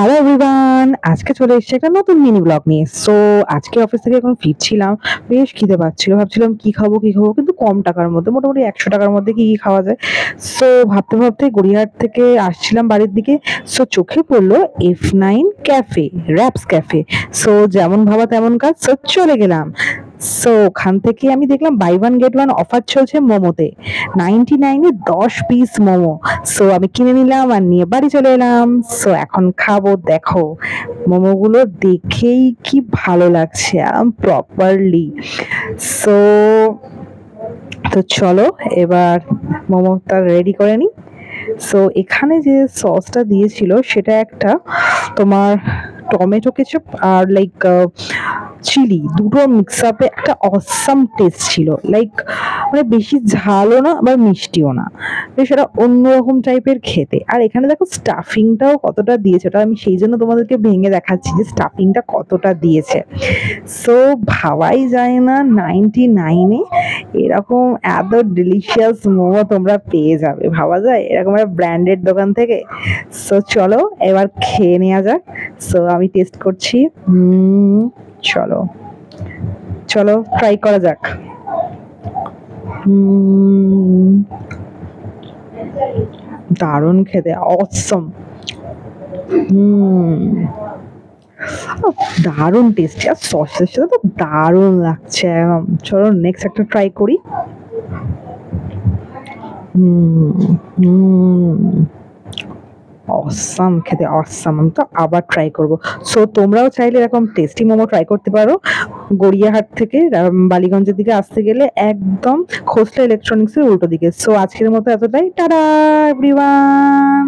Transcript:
Hello everyone, আজকে চলে এসেছি একটা নতুন মিনি ব্লগ নিয়ে। সো আজকে অফিস থেকে এখন ফিরছিলাম, বেশ খিদে পাচ্ছিল, ভাবছিলাম কি খাবো কি খাবো, কিন্তু কম টাকার মধ্যে, মোটামুটি 100 টাকার মধ্যে কি কি খাওয়া যায়। সো ভাবতে ভাবতে গড়িয়াহাট থেকে আসছিলাম বাড়ির দিকে। সো চোখে পড়লো F9 cafe, reps cafe. So যেমন ভাবা তেমন কাজ, সো চলে গেলাম। সো ওখান থেকে আমি দেখলাম buy one get one offer চলছে মোমোতে, 99-এ 10 পিস মোমো। সো আমি কিনে নিলাম আর নিয়ে বাড়ি চলে এলাম। সো এখন খাবো, দেখো মোমোগুলো দেখেই কি ভালো লাগছে প্রপারলি। সো তো চলো এবার মোমোটা রেডি করে নিই। সো এখানে যে সসটা দিয়েছিল সেটা একটা তোমার টমেটো কেচাপ আর লাইক চিলি, দুটো মিক্স আপে একটা অসাম টেস্ট ছিল। লাইক মানে বেশি ঝালও না আবার মিষ্টিও না, বেশ এটা অন্যরকম টাইপের খেতে। আর এখানে দেখো স্টাফিংটাও কতটা দিয়েছে, ওটা আমি সেই জন্য তোমাদেরকে ভেঙে দেখাচ্ছি যে স্টাফিংটা কতটা দিয়েছে। সো ভাবাই যায় না 99-এ এরকম এত ডিলিশিয়াস মোমো তোমরা পেয়ে যাবে, ভাবা যায় এরকম একটা ব্র্যান্ডেড দোকান থেকে। সো চলো এবার খেয়ে নেওয়া যাক। সো আমি টেস্ট করছি। চলো চলো ট্রাই করা যাক। দারুণ খেতে, অসম। দারুণ টেস্টি, আর সসের সাথে তো দারুণ লাগছে একদম। চলো নেক্সট একটা ট্রাই করি। অসাম খেতে, অসাম। আমি তো আবার ট্রাই করব। সো তোমরাও চাইলে এরকম টেস্টি মোমো ট্রাই করতে পারো। গড়িয়াহাট থেকে বালিগঞ্জের দিকে আসতে গেলে একদম খোসলা ইলেকট্রনিক্সের উল্টো দিকে। সো আজকের মতো এতটাই, টাটা এভরিওয়ান।